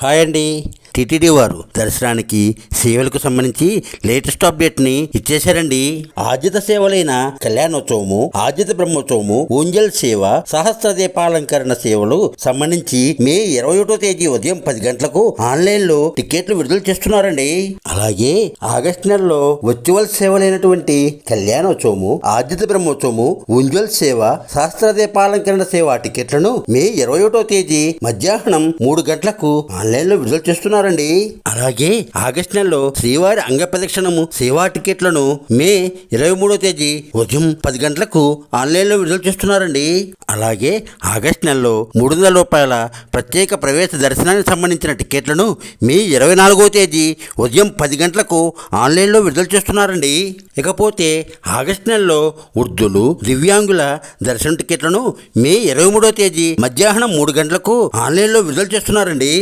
Hi అండి. TTD వారు దర్శనానికి సేవలకు సంబంధించి లేటెస్ట్ అప్డేట్ ని ఇచ్చేశారండి. ఆర్జిత సేవలైన కళ్యాణోత్సవము, ఆర్జిత బ్రహ్మోత్సవము, ఊంజల్ సేవ, సహస్ర దీపాలంకరణ సేవలు సంబంధించి మే 21వ తేదీ ఉదయం 10 గంటలకు ఆన్లైన్ లో టికెట్లు విడుదల చేస్తున్నారండి. అలాగే ఆగస్టు నెలలో వర్చువల్ సేవలైనటువంటి కళ్యాణోత్సవము, ఆర్జిత బ్రహ్మోత్సవము, ఊంజల్ సేవ, సహస్ర దీపాలంకరణ సేవ టికెట్లను మే 21వ తేదీ మధ్యాహ్నం 3 గంటలకు ఆన్లైన్ లో విడుదల చేస్తున్నారండి. అలాగే ఆగస్టు నెలలో శ్రీవారి అంగ ప్రదక్షిణము సేవా టికెట్లను మే 23వ తేదీ ఉదయం 10 గంటలకు ఆన్లైన్ లో విడుదల చేస్తున్నారండి. అలాగే ఆగస్టు నెలలో 300 రూపాయల ప్రత్యేక ప్రవేశ దర్శనానికి సంబంధించిన టికెట్లను మే 24వ తేదీ ఉదయం 10 గంటలకు ఆన్లైన్ లో విడుదల చేస్తున్నారండి. ఇకపోతే ఆగస్టు నెలలో వృద్ధులు, దివ్యాంగుల దర్శన టికెట్లను మే 23వ తేదీ మధ్యాహ్నం 3 గంటలకు ఆన్లైన్ లో విడుదల చేస్తున్నారండి.